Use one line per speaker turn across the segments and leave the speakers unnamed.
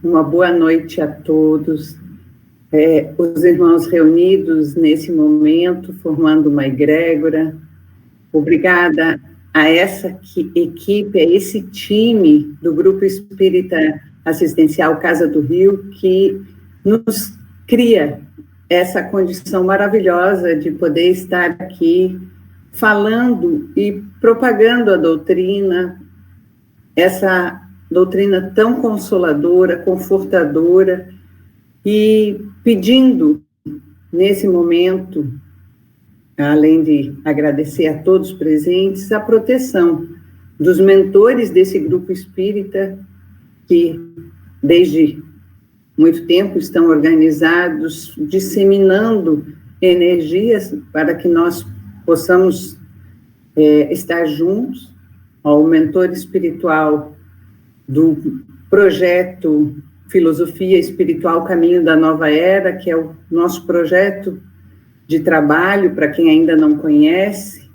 uma boa noite a todos. Os irmãos reunidos nesse momento, formando uma egrégora. Obrigada a essa equipe, a esse time do Grupo Espírita Assistencial Casa do Rio, que nos cria essa condição maravilhosa de poder estar aqui falando e propagando a doutrina, essa doutrina tão consoladora, confortadora, e pedindo, nesse momento, além de agradecer a todos presentes, a proteção dos mentores desse grupo espírita, que desde muito tempo estão organizados, disseminando energias para que nós possamos estar juntos. O mentor espiritual do projeto Filosofia Espiritual Caminho da Nova Era, que é o nosso projeto de trabalho, para quem ainda não conhece.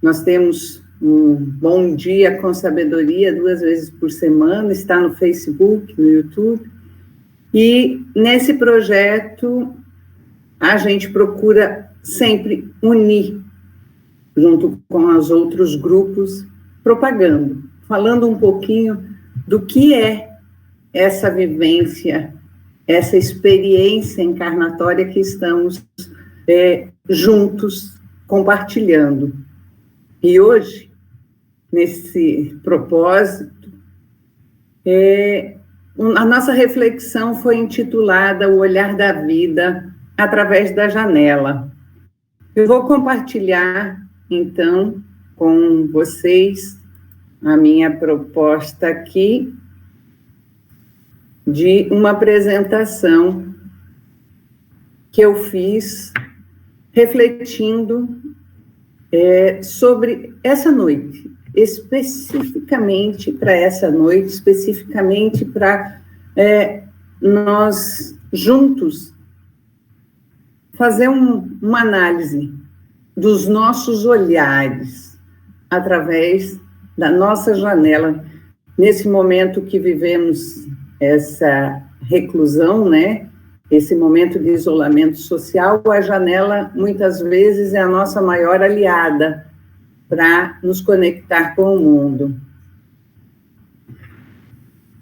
Nós temos um Bom Dia com Sabedoria 2 vezes por semana, está no Facebook, no YouTube, e nesse projeto a gente procura sempre unir, junto com os outros grupos, propagando, falando um pouquinho do que é essa vivência, essa experiência encarnatória que estamos juntos compartilhando. E hoje, nesse propósito, a nossa reflexão foi intitulada O Olhar da Vida através da Janela. Eu vou compartilhar, então, com vocês a minha proposta aqui de uma apresentação que eu fiz refletindo sobre essa noite, especificamente para essa noite, especificamente para nós juntos fazer uma análise dos nossos olhares através da nossa janela, nesse momento que vivemos essa reclusão, né? Esse momento de isolamento social, a janela, muitas vezes, é a nossa maior aliada para nos conectar com o mundo.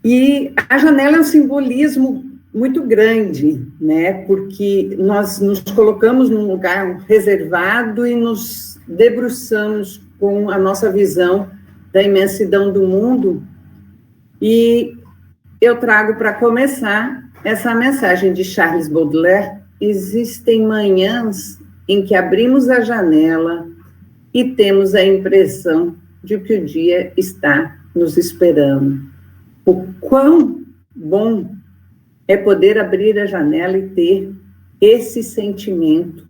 E a janela é um simbolismo muito grande, né? Porque nós nos colocamos num lugar reservado e nos debruçamos com a nossa visão da imensidão do mundo. E eu trago para começar essa mensagem de Charles Baudelaire: existem manhãs em que abrimos a janela e temos a impressão de que o dia está nos esperando. O quão bom é poder abrir a janela e ter esse sentimento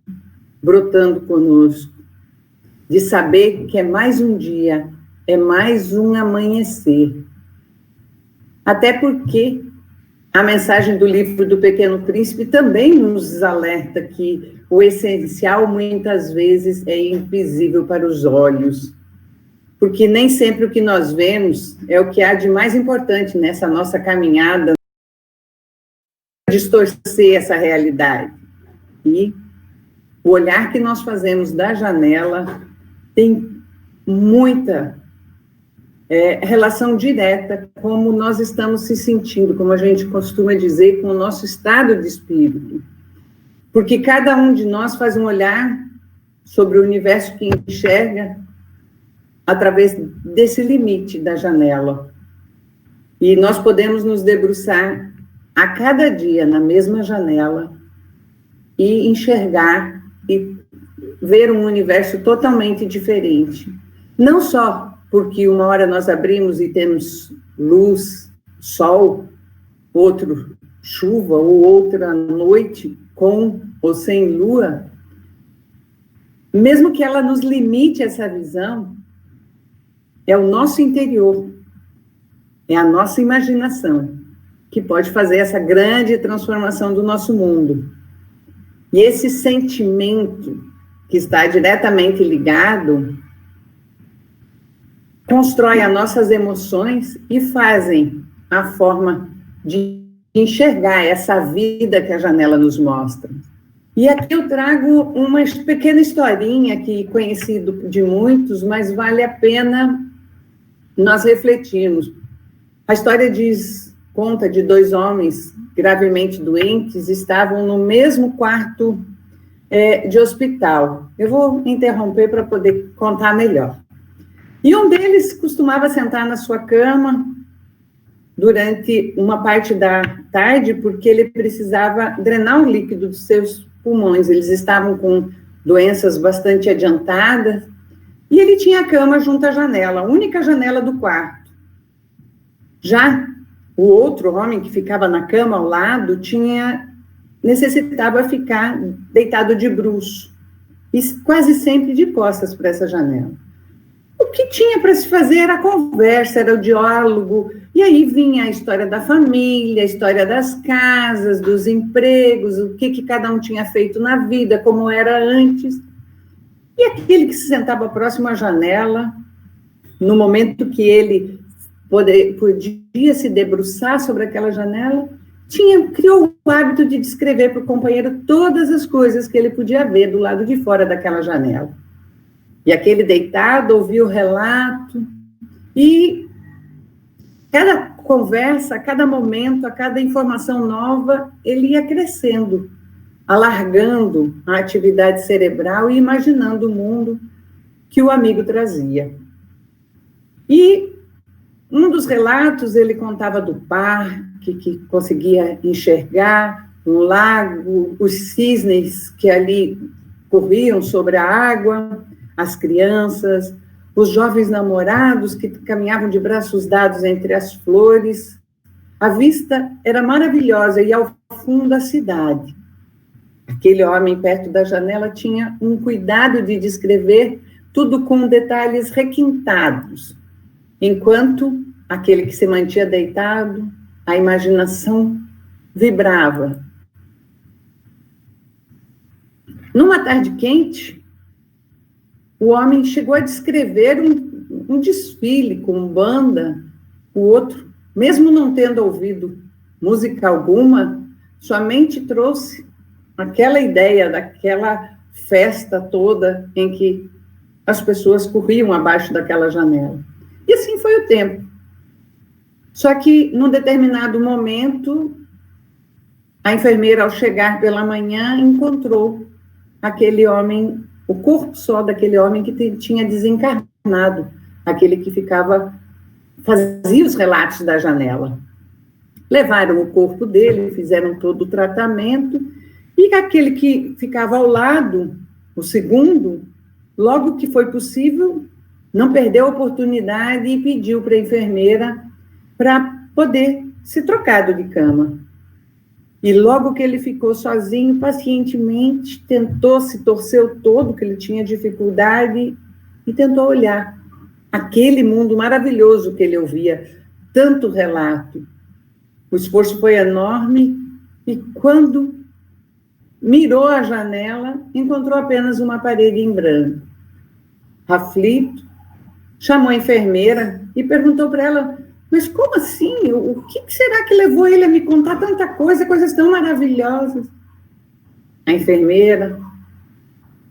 brotando conosco, de saber que é mais um dia, é mais um amanhecer. Até porque a mensagem do livro do Pequeno Príncipe também nos alerta que o essencial, muitas vezes, é invisível para os olhos. Porque nem sempre o que nós vemos é o que há de mais importante nessa nossa caminhada, distorcer essa realidade. E o olhar que nós fazemos da janela tem muita relação direta como nós estamos se sentindo, como a gente costuma dizer, com o nosso estado de espírito. Porque cada um de nós faz um olhar sobre o universo que enxerga através desse limite da janela. E nós podemos nos debruçar a cada dia na mesma janela e enxergar e ver um universo totalmente diferente. Não só porque uma hora nós abrimos e temos luz, sol, outro chuva, ou outra noite com ou sem lua, mesmo que ela nos limite essa visão, é o nosso interior, é a nossa imaginação que pode fazer essa grande transformação do nosso mundo. E esse sentimento que está diretamente ligado constrói as nossas emoções e fazem a forma de enxergar essa vida que a janela nos mostra. E aqui eu trago uma pequena historinha que conhecido de muitos, mas vale a pena nós refletirmos. A história conta de 2 homens gravemente doentes, estavam no mesmo quarto de hospital. Eu vou interromper para poder contar melhor. E um deles costumava sentar na sua cama durante uma parte da tarde, porque ele precisava drenar o líquido dos seus pulmões. Eles estavam com doenças bastante adiantadas, e ele tinha a cama junto à janela, a única janela do quarto. Já o outro homem que ficava na cama ao lado necessitava ficar deitado de bruços, e quase sempre de costas para essa janela. O que tinha para se fazer era a conversa, era o diálogo, e aí vinha a história da família, a história das casas, dos empregos, o que cada um tinha feito na vida, como era antes. E aquele que se sentava próximo à janela, no momento que ele podia se debruçar sobre aquela janela, criou o hábito de descrever para o companheiro todas as coisas que ele podia ver do lado de fora daquela janela. E aquele deitado ouvia o relato, e cada conversa, a cada momento, a cada informação nova, ele ia crescendo, alargando a atividade cerebral e imaginando o mundo que o amigo trazia. E um dos relatos, ele contava do parque, que conseguia enxergar um lago, os cisnes que ali corriam sobre a água, as crianças, os jovens namorados que caminhavam de braços dados entre as flores. A vista era maravilhosa, e ao fundo a cidade. Aquele homem perto da janela tinha um cuidado de descrever tudo com detalhes requintados, enquanto aquele que se mantia deitado, a imaginação vibrava. Numa tarde quente, o homem chegou a descrever um desfile com banda. O outro, mesmo não tendo ouvido música alguma, sua mente trouxe aquela ideia daquela festa toda em que as pessoas corriam abaixo daquela janela. E assim foi o tempo. Só que, num determinado momento, a enfermeira, ao chegar pela manhã, encontrou aquele homem, o corpo só daquele homem que tinha desencarnado, aquele que fazia os relatos da janela. Levaram o corpo dele, fizeram todo o tratamento, e aquele que ficava ao lado, o segundo, logo que foi possível, não perdeu a oportunidade e pediu para a enfermeira para poder ser trocado de cama. E logo que ele ficou sozinho, pacientemente, se torceu todo, que ele tinha dificuldade, e tentou olhar aquele mundo maravilhoso que ele ouvia, tanto relato. O esforço foi enorme, e quando mirou a janela, encontrou apenas uma parede em branco. Aflito, chamou a enfermeira e perguntou para ela: mas como assim? O que será que levou ele a me contar tanta coisa, coisas tão maravilhosas? A enfermeira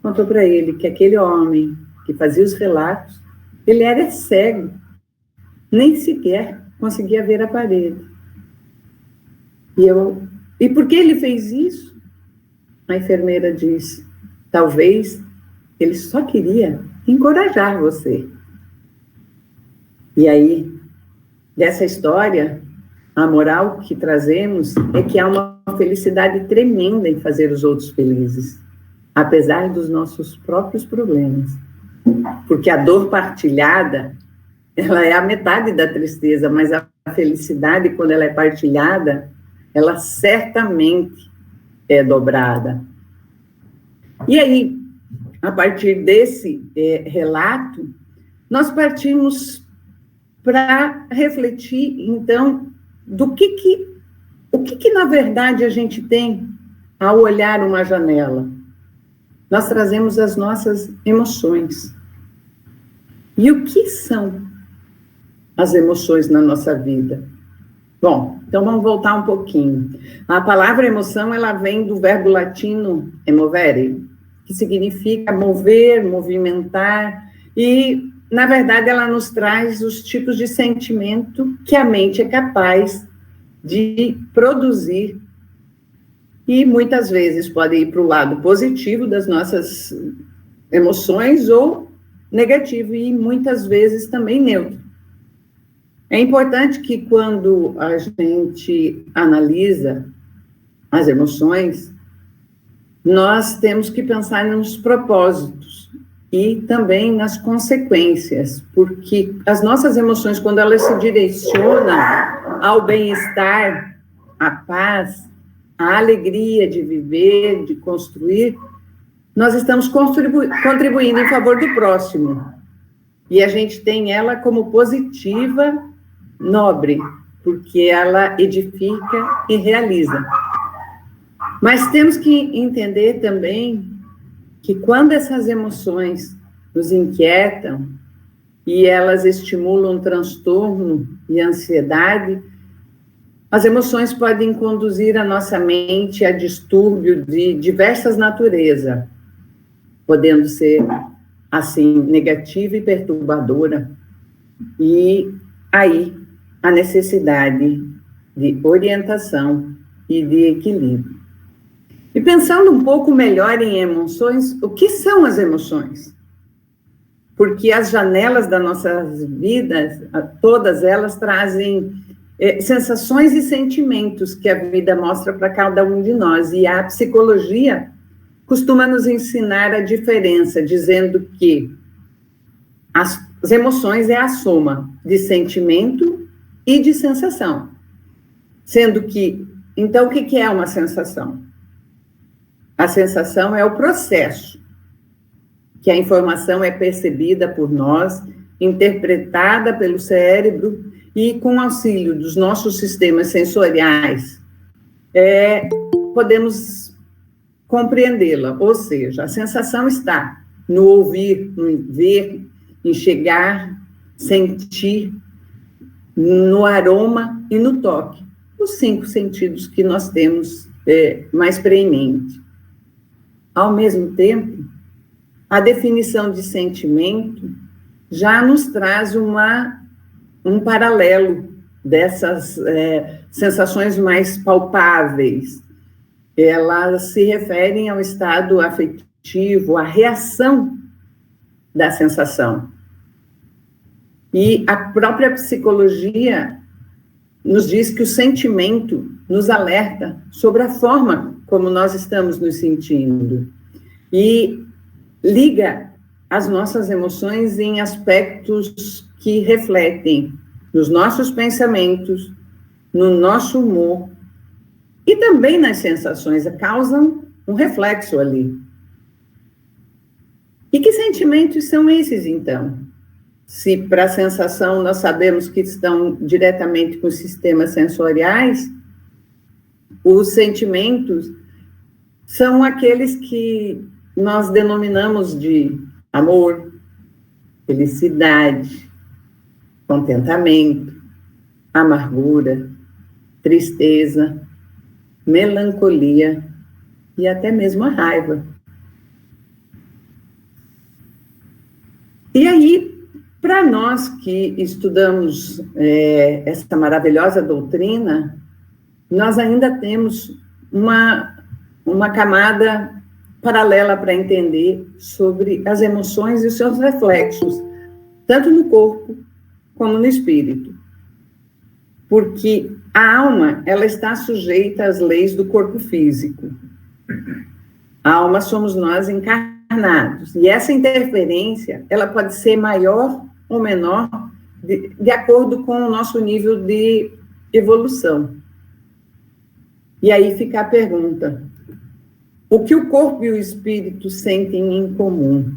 contou para ele que aquele homem que fazia os relatos, ele era cego, nem sequer conseguia ver a parede. E por que ele fez isso? A enfermeira disse: talvez ele só queria encorajar você. E aí, dessa história, a moral que trazemos é que há uma felicidade tremenda em fazer os outros felizes, apesar dos nossos próprios problemas. Porque a dor partilhada, ela é a metade da tristeza, mas a felicidade, quando ela é partilhada, ela certamente é dobrada. E aí, a partir desse relato, nós partimos para refletir, então, o que na verdade a gente tem ao olhar uma janela. Nós trazemos as nossas emoções. E o que são as emoções na nossa vida? Bom, então vamos voltar um pouquinho. A palavra emoção, ela vem do verbo latino emovere, que significa mover, movimentar, e, na verdade, ela nos traz os tipos de sentimento que a mente é capaz de produzir, e muitas vezes pode ir para o lado positivo das nossas emoções ou negativo, e muitas vezes também neutro. É importante que quando a gente analisa as emoções, nós temos que pensar nos propósitos e também nas consequências, porque as nossas emoções, quando elas se direcionam ao bem-estar, à paz, à alegria de viver, de construir, nós estamos contribuindo em favor do próximo. E a gente tem ela como positiva, nobre, porque ela edifica e realiza. Mas temos que entender também que quando essas emoções nos inquietam e elas estimulam transtorno e ansiedade, as emoções podem conduzir a nossa mente a distúrbio de diversas naturezas, podendo ser, assim, negativa e perturbadora. E aí, a necessidade de orientação e de equilíbrio. E pensando um pouco melhor em emoções, o que são as emoções? Porque as janelas das nossas vidas, todas elas trazem sensações e sentimentos que a vida mostra para cada um de nós. E a psicologia costuma nos ensinar a diferença, dizendo que as emoções é a soma de sentimento e de sensação. Sendo que, então, o que é uma sensação? A sensação é o processo que a informação é percebida por nós, interpretada pelo cérebro e com auxílio dos nossos sistemas sensoriais, podemos compreendê-la. Ou seja, a sensação está no ouvir, no ver, enxergar, sentir, no aroma e no toque, os 5 sentidos que nós temos mais preeminente. Ao mesmo tempo, a definição de sentimento já nos traz um paralelo dessas sensações mais palpáveis. Elas se referem ao estado afetivo, à reação da sensação. E a própria psicologia nos diz que o sentimento nos alerta sobre a forma como nós estamos nos sentindo e liga as nossas emoções em aspectos que refletem nos nossos pensamentos, no nosso humor e também nas sensações, causam um reflexo ali. E que sentimentos são esses, então? Se para a sensação nós sabemos que estão diretamente com os sistemas sensoriais, os sentimentos são aqueles que nós denominamos de amor, felicidade, contentamento, amargura, tristeza, melancolia e até mesmo a raiva. E aí, para nós que estudamos essa maravilhosa doutrina, nós ainda temos uma camada paralela para entender sobre as emoções e os seus reflexos, tanto no corpo como no espírito. Porque a alma, ela está sujeita às leis do corpo físico. A alma somos nós encarnados. E essa interferência, ela pode ser maior ou menor, de acordo com o nosso nível de evolução. E aí fica a pergunta: o que o corpo e o espírito sentem em comum?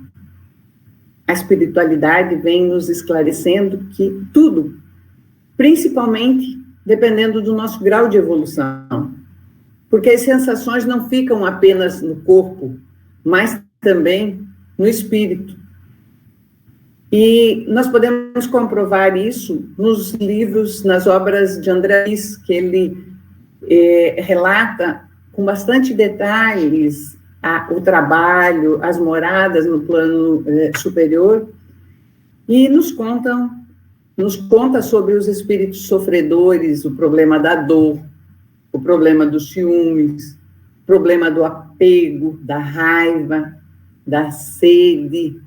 A espiritualidade vem nos esclarecendo que tudo, principalmente dependendo do nosso grau de evolução, porque as sensações não ficam apenas no corpo, mas também no espírito. E nós podemos comprovar isso nos livros, nas obras de André Luiz, que ele relata com bastante detalhes o trabalho, as moradas no plano superior, e nos conta sobre os espíritos sofredores, o problema da dor, o problema dos ciúmes, o problema do apego, da raiva, da sede,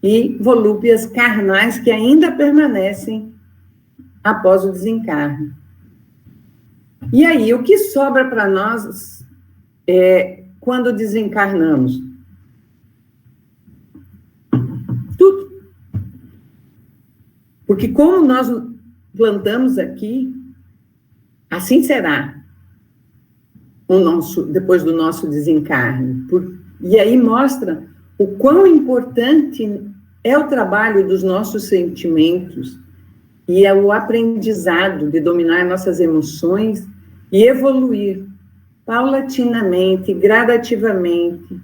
e volúpias carnais que ainda permanecem após o desencarne. E aí, o que sobra para nós quando desencarnamos? Tudo. Porque como nós plantamos aqui, assim será depois do nosso desencarne. E aí mostra o quão importante é o trabalho dos nossos sentimentos e é o aprendizado de dominar nossas emoções e evoluir paulatinamente, gradativamente,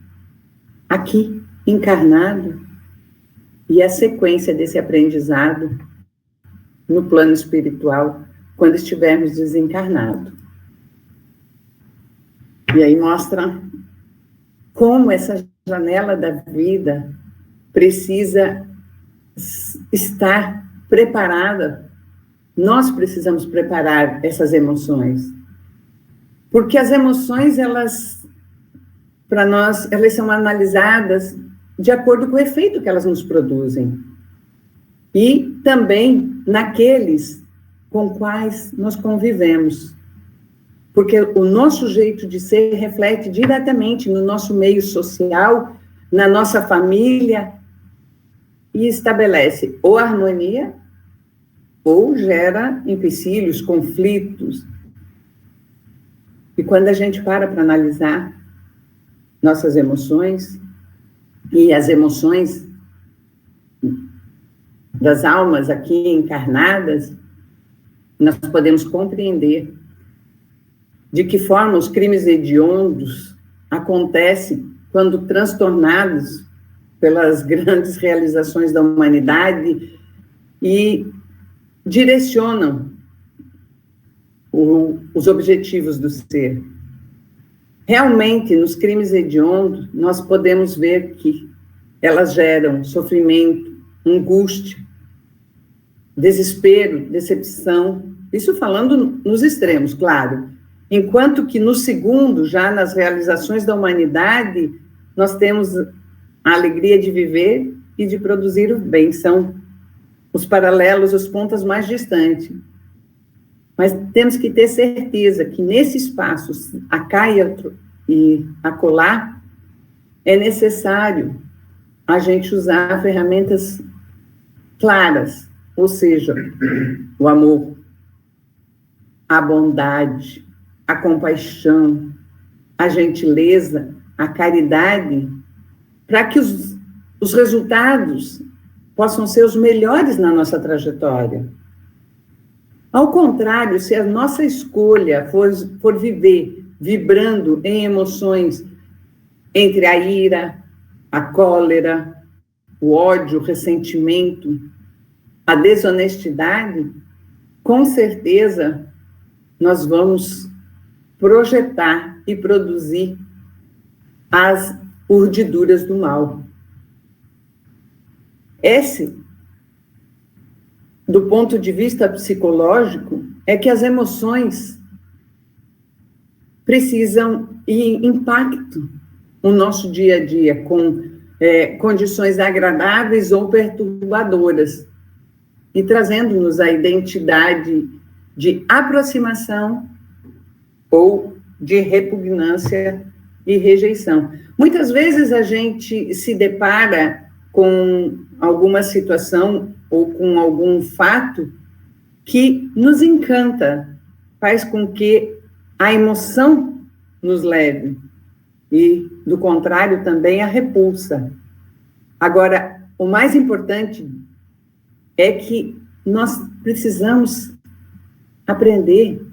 aqui, encarnado, e a sequência desse aprendizado no plano espiritual, quando estivermos desencarnados. E aí mostra como essa janela da vida precisa estar preparada. Nós precisamos preparar essas emoções. Porque as emoções, para nós, elas são analisadas de acordo com o efeito que elas nos produzem. E também naqueles com quais nós convivemos. Porque o nosso jeito de ser reflete diretamente no nosso meio social, na nossa família, e estabelece ou harmonia, ou gera empecilhos, conflitos. E quando a gente para analisar nossas emoções, e as emoções das almas aqui encarnadas, nós podemos compreender de que forma os crimes hediondos acontecem quando transtornados pelas grandes realizações da humanidade e direcionam os objetivos do ser. Realmente, nos crimes hediondos, nós podemos ver que elas geram sofrimento, angústia, desespero, decepção, isso falando nos extremos, claro. Enquanto que no segundo, já nas realizações da humanidade, nós temos a alegria de viver e de produzir o bem. São os paralelos, os pontos mais distantes. Mas temos que ter certeza que nesse espaço, acá e acolá, é necessário a gente usar ferramentas claras, ou seja, o amor, a bondade, a compaixão, a gentileza, a caridade, para que os resultados possam ser os melhores na nossa trajetória. Ao contrário, se a nossa escolha for viver vibrando em emoções entre a ira, a cólera, o ódio, o ressentimento, a desonestidade, com certeza nós vamos projetar e produzir as urdiduras do mal. Esse, do ponto de vista psicológico, é que as emoções precisam e impactam o nosso dia a dia com condições agradáveis ou perturbadoras e trazendo-nos a identidade de aproximação ou de repugnância e rejeição. Muitas vezes a gente se depara com alguma situação ou com algum fato que nos encanta, faz com que a emoção nos leve, e, do contrário, também a repulsa. Agora, o mais importante é que nós precisamos aprender,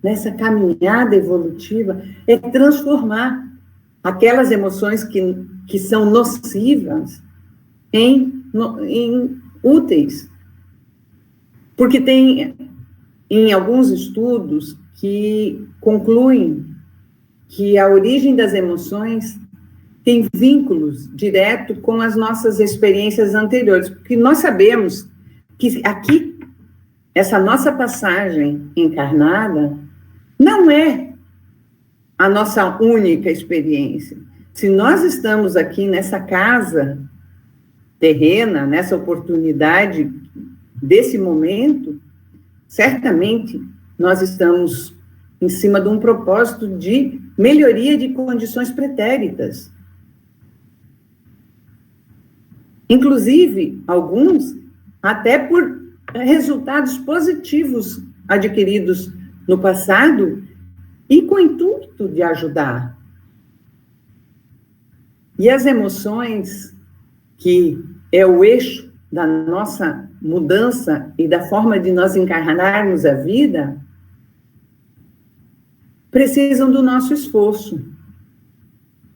nessa caminhada evolutiva, é transformar aquelas emoções que são nocivas em úteis. Porque tem, em alguns estudos, que concluem que a origem das emoções tem vínculos direto com as nossas experiências anteriores. Porque nós sabemos que aqui, essa nossa passagem encarnada, não é a nossa única experiência. Se nós estamos aqui nessa casa terrena, nessa oportunidade desse momento, certamente nós estamos em cima de um propósito de melhoria de condições pretéritas. Inclusive, alguns até por resultados positivos adquiridos no passado e com o intuito de ajudar. E as emoções, que é o eixo da nossa mudança e da forma de nós encarnarmos a vida, precisam do nosso esforço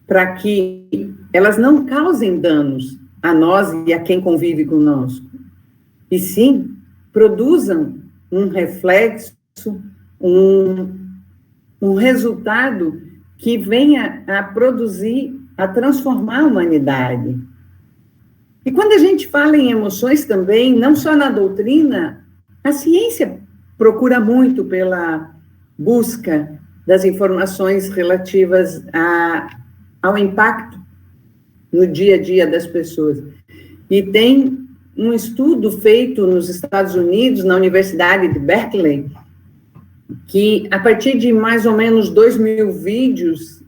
para que elas não causem danos a nós e a quem convive conosco, e sim produzam um reflexo, um resultado que venha a produzir, a transformar a humanidade. E quando a gente fala em emoções também, não só na doutrina, a ciência procura muito pela busca das informações relativas ao impacto no dia a dia das pessoas. E tem um estudo feito nos Estados Unidos, na Universidade de Berkeley, que a partir de mais ou menos 2.000 vídeos,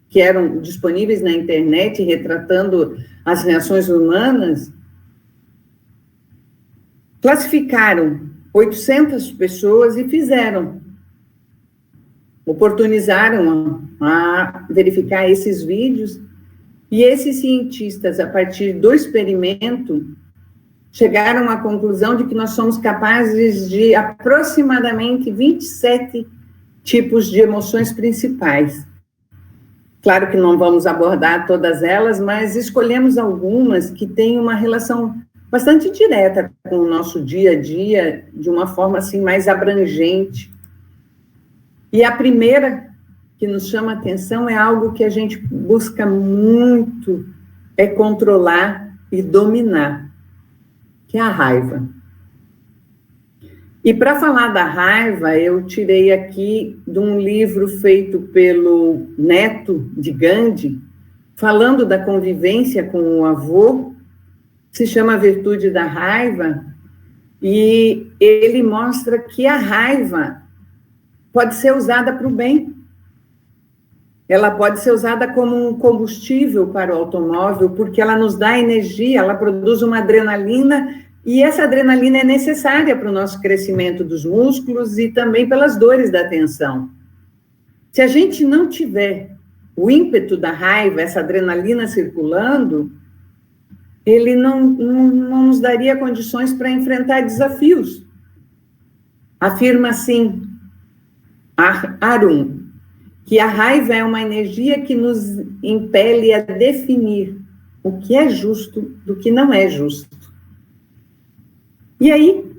que eram disponíveis na internet, retratando as reações humanas, classificaram 800 pessoas e oportunizaram a verificar esses vídeos, e esses cientistas, a partir do experimento, chegaram à conclusão de que nós somos capazes de aproximadamente 27 tipos de emoções principais. Claro que não vamos abordar todas elas, mas escolhemos algumas que têm uma relação bastante direta com o nosso dia a dia, de uma forma assim mais abrangente. E a primeira que nos chama a atenção é algo que a gente busca muito, é controlar e dominar, que é a raiva. E para falar da raiva, eu tirei aqui de um livro feito pelo neto de Gandhi, falando da convivência com o avô, se chama Virtude da Raiva, e ele mostra que a raiva pode ser usada para o bem. Ela pode ser usada como um combustível para o automóvel, porque ela nos dá energia, ela produz uma adrenalina, e essa adrenalina é necessária para o nosso crescimento dos músculos e também pelas dores da tensão. Se a gente não tiver o ímpeto da raiva, essa adrenalina circulando, ele não nos daria condições para enfrentar desafios. Afirma assim Arun, que a raiva é uma energia que nos impele a definir o que é justo do que não é justo. E aí,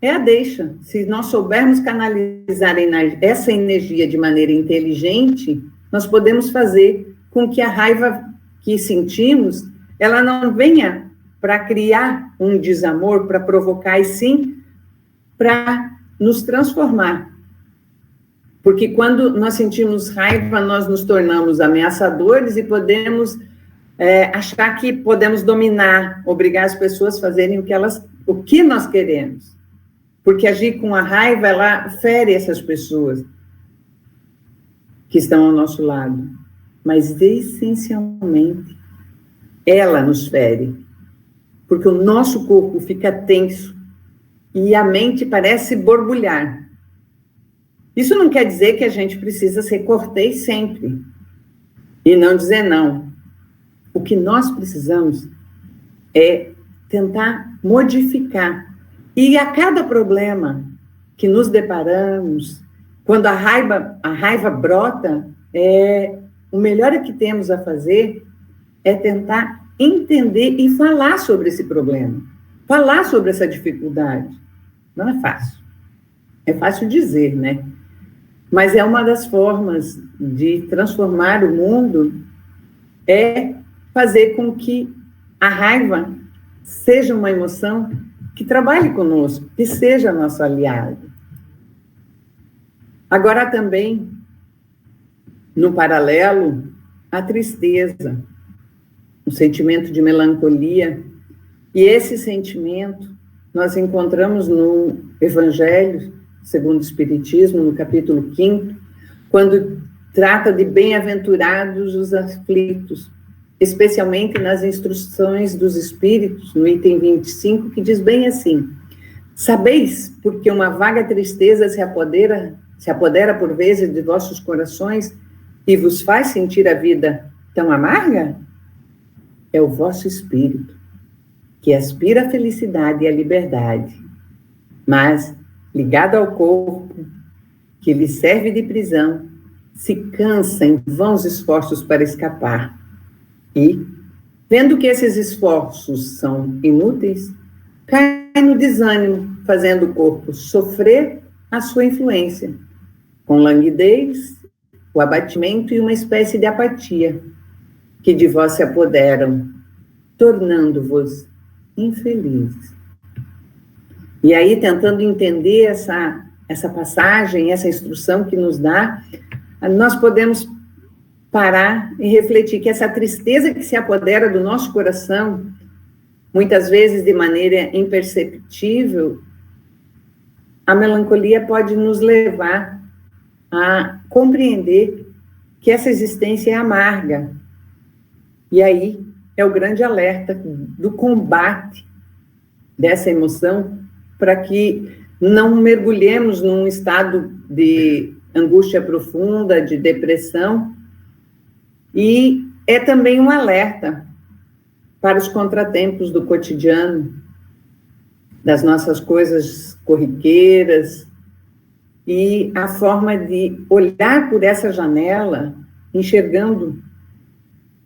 é a deixa. Se nós soubermos canalizar essa energia de maneira inteligente, nós podemos fazer com que a raiva que sentimos, ela não venha para criar um desamor, para provocar, e sim para nos transformar. Porque quando nós sentimos raiva, nós nos tornamos ameaçadores e podemos achar que podemos dominar, obrigar as pessoas a fazerem o que nós queremos. Porque agir com a raiva, ela fere essas pessoas que estão ao nosso lado. Mas, essencialmente, ela nos fere. Porque o nosso corpo fica tenso e a mente parece borbulhar. Isso não quer dizer que a gente precisa ser cortês sempre e não dizer não. O que nós precisamos é tentar modificar. E a cada problema que nos deparamos, quando a raiva brota, o melhor que temos a fazer é tentar entender e falar sobre esse problema, falar sobre essa dificuldade. Não é fácil. É fácil dizer, né? Mas é uma das formas de transformar o mundo, é fazer com que a raiva seja uma emoção que trabalhe conosco, que seja nosso aliado. Agora também, no paralelo, a tristeza, o sentimento de melancolia, e esse sentimento nós encontramos no Evangelho segundo o Espiritismo, no capítulo 5º, quando trata de bem-aventurados os aflitos, especialmente nas instruções dos Espíritos, no item 25, que diz bem assim: sabeis, porque uma vaga tristeza se apodera por vezes de vossos corações e vos faz sentir a vida tão amarga? É o vosso espírito, que aspira à felicidade e à liberdade, mas, ligado ao corpo, que lhe serve de prisão, se cansa em vãos esforços para escapar. E, vendo que esses esforços são inúteis, cai no desânimo, fazendo o corpo sofrer a sua influência, com languidez, o abatimento e uma espécie de apatia, que de vós se apoderam, tornando-vos infelizes. E aí, tentando entender essa passagem, essa instrução que nos dá, nós podemos parar e refletir que essa tristeza que se apodera do nosso coração, muitas vezes de maneira imperceptível, a melancolia pode nos levar a compreender que essa existência é amarga. E aí é o grande alerta do combate dessa emoção, para que não mergulhemos num estado de angústia profunda, de depressão. E é também um alerta para os contratempos do cotidiano, das nossas coisas corriqueiras, e a forma de olhar por essa janela, enxergando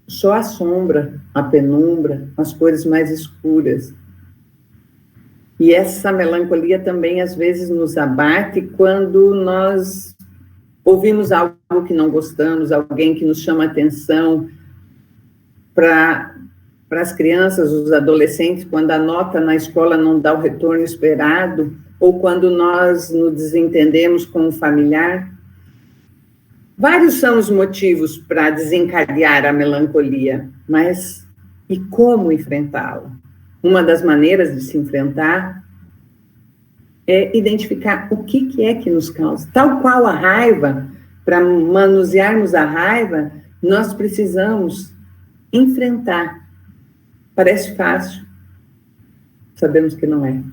só a sombra, a penumbra, as cores mais escuras. E essa melancolia também, às vezes, nos abate quando nós ouvimos algo que não gostamos, alguém que nos chama atenção. Para as crianças, os adolescentes, quando a nota na escola não dá o retorno esperado, ou quando nós nos desentendemos com um familiar. Vários são os motivos para desencadear a melancolia, mas e como enfrentá-la? Uma das maneiras de se enfrentar é identificar o que é que nos causa. Tal qual a raiva, para manusearmos a raiva, nós precisamos enfrentar. Parece fácil, sabemos que não é.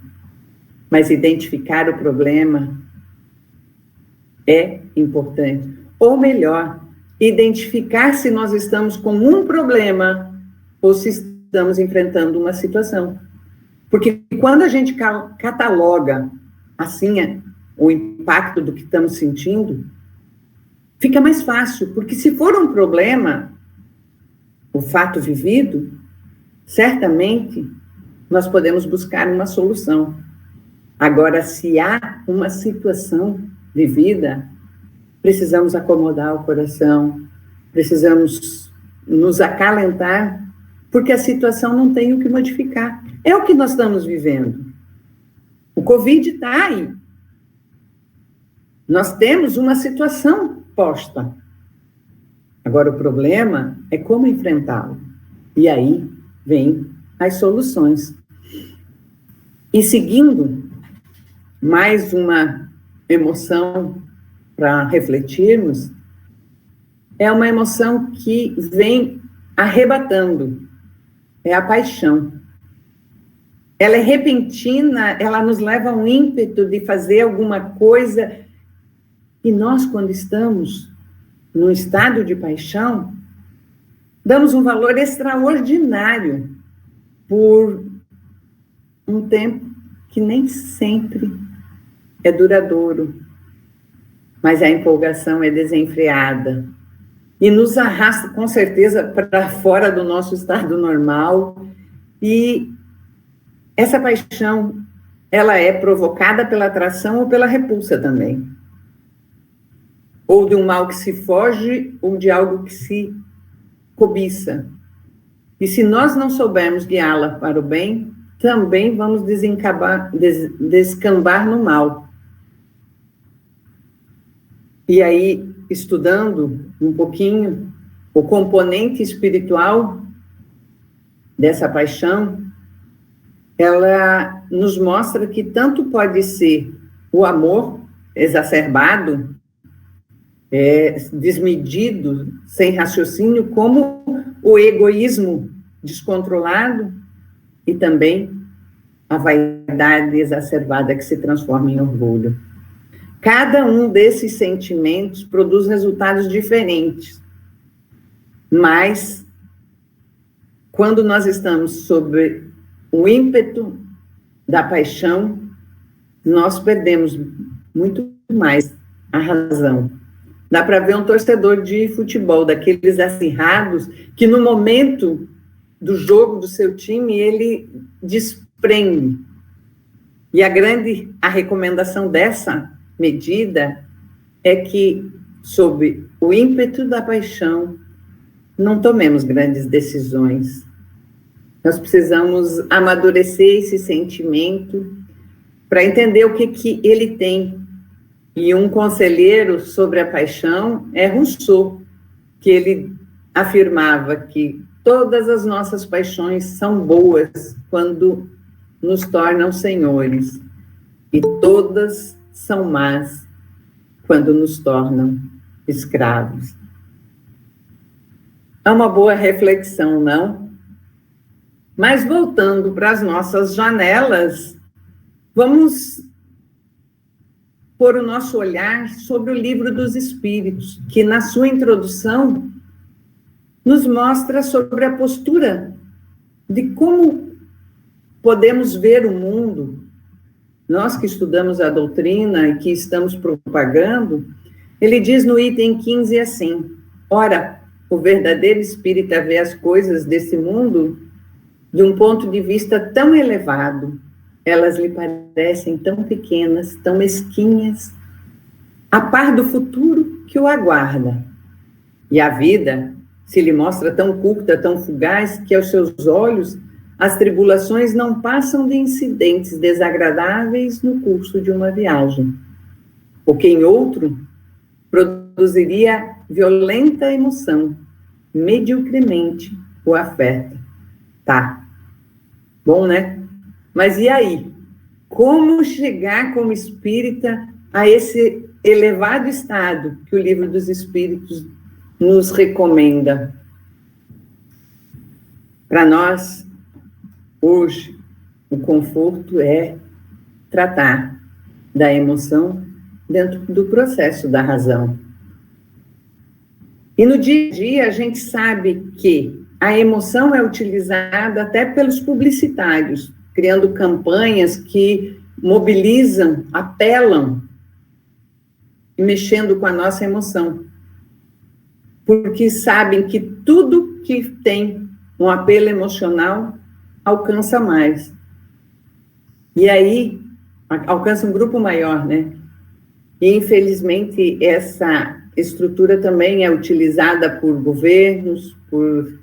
Mas identificar o problema é importante. Ou melhor, identificar se nós estamos com um problema ou se estamos enfrentando uma situação. Porque quando a gente cataloga assim o impacto do que estamos sentindo, fica mais fácil, porque se for um problema, o fato vivido, certamente nós podemos buscar uma solução. Agora, se há uma situação vivida, precisamos acomodar o coração, precisamos nos acalentar, porque a situação não tem o que modificar. É o que nós estamos vivendo. O Covid está aí. Nós temos uma situação posta. Agora, o problema é como enfrentá-lo. E aí vem as soluções. E seguindo mais uma emoção para refletirmos, é uma emoção que vem arrebatando, é a paixão. Ela é repentina, ela nos leva a um ímpeto de fazer alguma coisa, e nós, quando estamos num estado de paixão, damos um valor extraordinário por um tempo que nem sempre é duradouro, mas a empolgação é desenfreada. e nos arrasta, com certeza, para fora do nosso estado normal. E essa paixão, ela é provocada pela atração ou pela repulsa também. Ou de um mal que se foge, ou de algo que se cobiça. E se nós não soubermos guiá-la para o bem, também vamos descambar no mal. E aí, estudando um pouquinho o componente espiritual dessa paixão, ela nos mostra que tanto pode ser o amor exacerbado, desmedido, sem raciocínio, como o egoísmo descontrolado e também a vaidade exacerbada que se transforma em orgulho. Cada um desses sentimentos produz resultados diferentes, mas quando nós estamos sob o ímpeto da paixão, nós perdemos muito mais a razão. Dá para ver um torcedor de futebol, daqueles acirrados, que no momento do jogo do seu time, ele desprende. E a recomendação dessa medida é que, sob o ímpeto da paixão, não tomemos grandes decisões. Nós precisamos amadurecer esse sentimento para entender o que ele tem. E um conselheiro sobre a paixão é Rousseau, que ele afirmava que todas as nossas paixões são boas quando nos tornam senhores, e todas são más quando nos tornam escravos. É uma boa reflexão, não? Mas voltando para as nossas janelas, vamos pôr o nosso olhar sobre o Livro dos Espíritos, que na sua introdução nos mostra sobre a postura de como podemos ver o mundo. Nós que estudamos a doutrina e que estamos propagando, ele diz no item 15 assim: ora, o verdadeiro espírita vê as coisas desse mundo de um ponto de vista tão elevado, elas lhe parecem tão pequenas, tão mesquinhas, a par do futuro que o aguarda. E a vida se lhe mostra tão curta, tão fugaz, que aos seus olhos as tribulações não passam de incidentes desagradáveis no curso de uma viagem, o que em outro produziria violenta emoção, mediocremente o afeta. Tá, bom, né? Mas e aí? Como chegar como espírita a esse elevado estado que o Livro dos Espíritos nos recomenda? Para nós, hoje, o conforto é tratar da emoção dentro do processo da razão. E no dia a dia, a gente sabe que a emoção é utilizada até pelos publicitários, criando campanhas que mobilizam, apelam, mexendo com a nossa emoção. Porque sabem que tudo que tem um apelo emocional alcança mais. E aí, alcança um grupo maior, né? E, infelizmente, essa estrutura também é utilizada por governos, por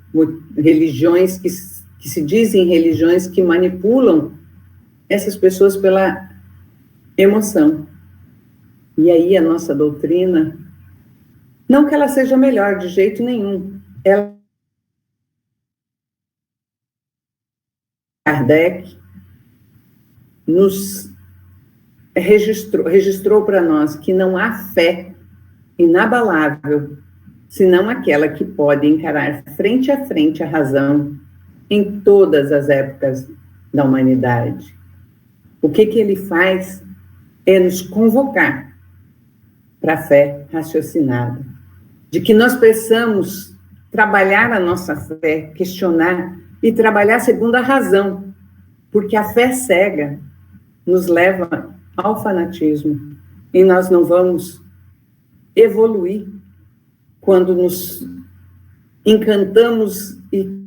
religiões que se dizem religiões que manipulam essas pessoas pela emoção. E aí a nossa doutrina, não que ela seja melhor de jeito nenhum, ela Kardec nos registrou para nós que não há fé inabalável, senão aquela que pode encarar frente a frente a razão em todas as épocas da humanidade. O que ele faz é nos convocar para a fé raciocinada, de que nós precisamos trabalhar a nossa fé, questionar e trabalhar segundo a razão, porque a fé cega nos leva ao fanatismo e nós não vamos evoluir quando nos encantamos e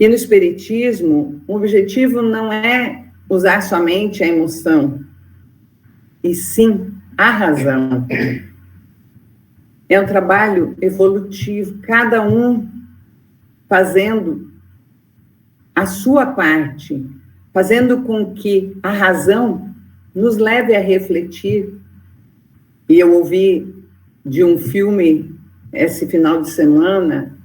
no Espiritismo, o objetivo não é usar somente a emoção, e sim a razão. É um trabalho evolutivo, cada um fazendo a sua parte, fazendo com que a razão nos leve a refletir. E eu ouvi de um filme esse final de semana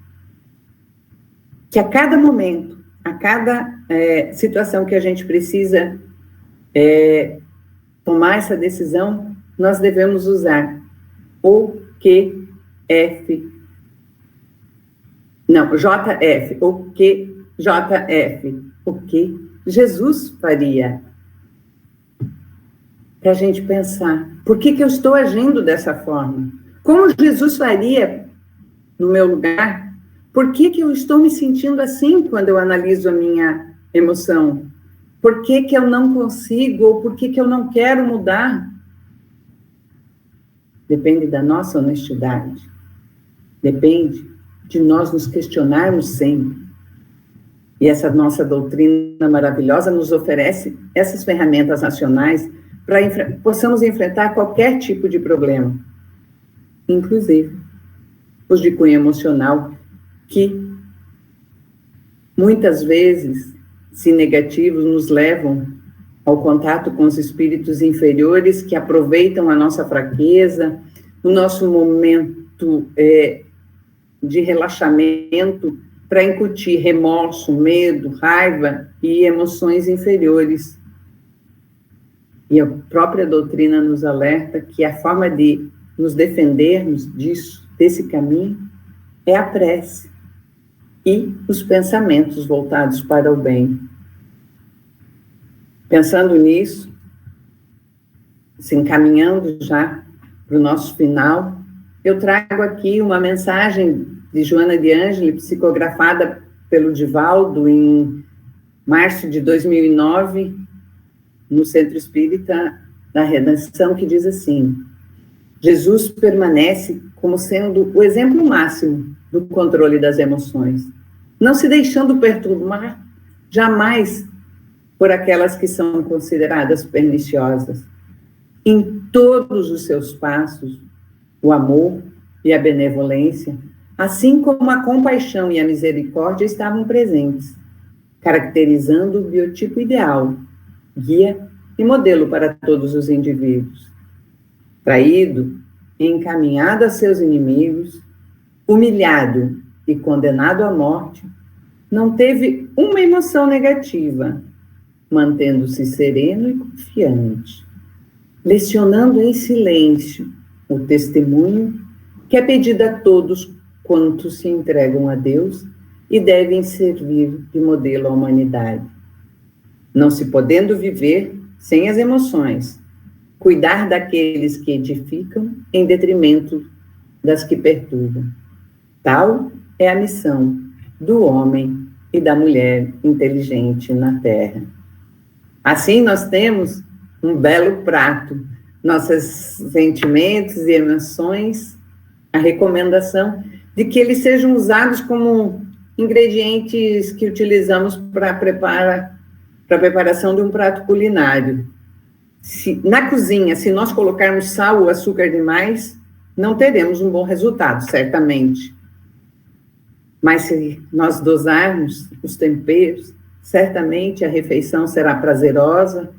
que a cada momento, a cada situação que a gente precisa tomar essa decisão, nós devemos usar o que JF, o que JF, o que Jesus faria. Para a gente pensar, por que eu estou agindo dessa forma? Como Jesus faria no meu lugar? Por que eu estou me sentindo assim quando eu analiso a minha emoção? Por que eu não consigo ou por que eu não quero mudar? Depende da nossa honestidade. Depende de nós nos questionarmos sempre. E essa nossa doutrina maravilhosa nos oferece essas ferramentas racionais para possamos enfrentar qualquer tipo de problema, inclusive os de cunho emocional, que muitas vezes, se negativos, nos levam ao contato com os espíritos inferiores que aproveitam a nossa fraqueza, o nosso momento de relaxamento para incutir remorso, medo, raiva e emoções inferiores. E a própria doutrina nos alerta que a forma de nos defendermos desse caminho, é a prece e os pensamentos voltados para o bem. Pensando nisso, se encaminhando já para o nosso final, eu trago aqui uma mensagem de Joana de Ângeli, psicografada pelo Divaldo em março de 2009, no Centro Espírita da Redenção, que diz assim: Jesus permanece como sendo o exemplo máximo do controle das emoções, não se deixando perturbar jamais por aquelas que são consideradas perniciosas. Em todos os seus passos, o amor e a benevolência, assim como a compaixão e a misericórdia, estavam presentes, caracterizando o biotipo ideal, guia e modelo para todos os indivíduos. Traído e encaminhado a seus inimigos, humilhado e condenado à morte, não teve uma emoção negativa, mantendo-se sereno e confiante, lecionando em silêncio o testemunho que é pedido a todos quantos se entregam a Deus e devem servir de modelo à humanidade. Não se podendo viver sem as emoções, cuidar daqueles que edificam em detrimento das que perturbam. Tal é a missão do homem e da mulher inteligente na Terra. Assim, nós temos um belo prato, nossos sentimentos e emoções, a recomendação de que eles sejam usados como ingredientes que utilizamos para a preparação de um prato culinário. Na cozinha, se nós colocarmos sal ou açúcar demais, não teremos um bom resultado, certamente. Mas se nós dosarmos os temperos, certamente a refeição será prazerosa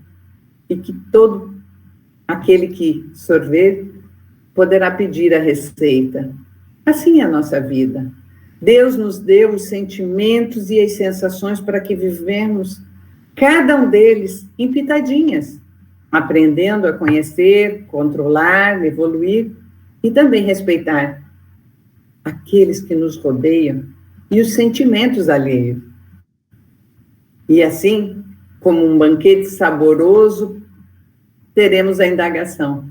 e que todo aquele que sorver poderá pedir a receita. Assim é a nossa vida. Deus nos deu os sentimentos e as sensações para que vivemos cada um deles em pitadinhas, aprendendo a conhecer, controlar, evoluir e também respeitar aqueles que nos rodeiam e os sentimentos alheios. E assim, como um banquete saboroso, teremos a indagação: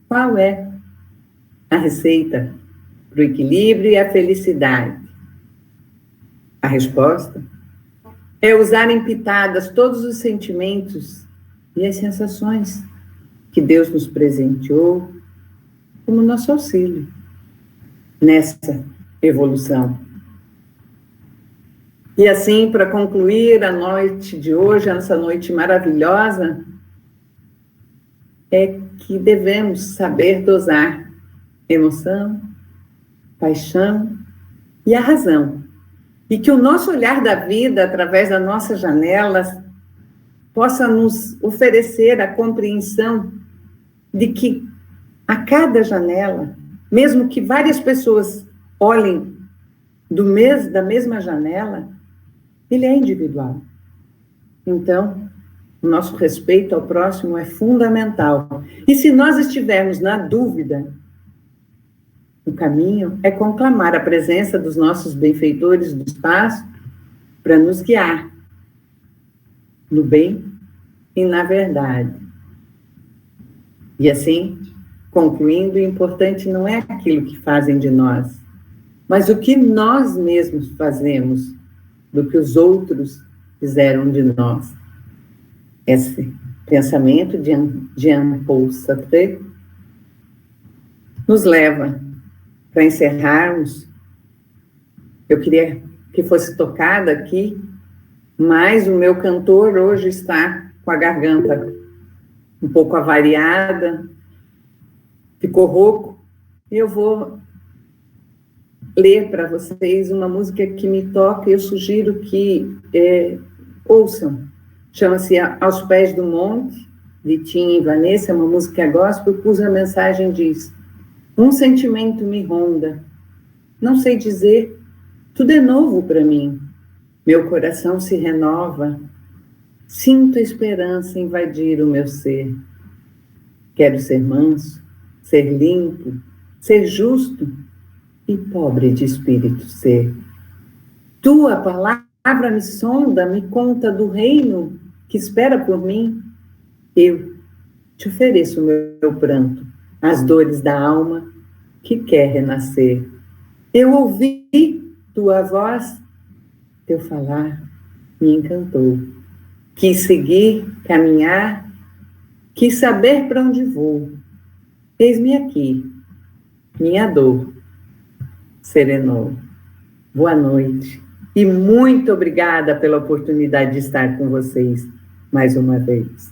qual é a receita para o equilíbrio e a felicidade? A resposta é usar em pitadas todos os sentimentos e as sensações que Deus nos presenteou como nosso auxílio nessa evolução. E assim, para concluir a noite de hoje, essa noite maravilhosa, é que devemos saber dosar emoção, paixão e a razão. E que o nosso olhar da vida, através da nossa janela, possa nos oferecer a compreensão de que a cada janela, mesmo que várias pessoas olhem da mesma janela, ele é individual. Então, o nosso respeito ao próximo é fundamental. E se nós estivermos na dúvida, o caminho é conclamar a presença dos nossos benfeitores do espaço para nos guiar no bem e na verdade. E assim, concluindo, o importante não é aquilo que fazem de nós, mas o que nós mesmos fazemos do que os outros fizeram de nós. Esse pensamento de Jean-Paul Sartre nos leva, para encerrarmos, eu queria que fosse tocada aqui, mas o meu cantor hoje está com a garganta um pouco avariada, ficou rouco, e eu vou ler para vocês uma música que me toca e eu sugiro que ouçam. Chama-se Aos Pés do Monte, de Tim e Vanessa, é uma música gospel, cuja mensagem diz: um sentimento me ronda, não sei dizer, tudo é novo para mim, meu coração se renova, sinto a esperança invadir o meu ser. Quero ser manso, ser limpo, ser justo e pobre de espírito ser. Tua palavra me sonda, me conta do reino que espera por mim. Eu te ofereço o meu pranto, as dores da alma que quer renascer. Eu ouvi tua voz, teu falar me encantou. Quis seguir, caminhar, quis saber para onde vou. Eis-me aqui, minha dor serenou. Boa noite e muito obrigada pela oportunidade de estar com vocês mais uma vez.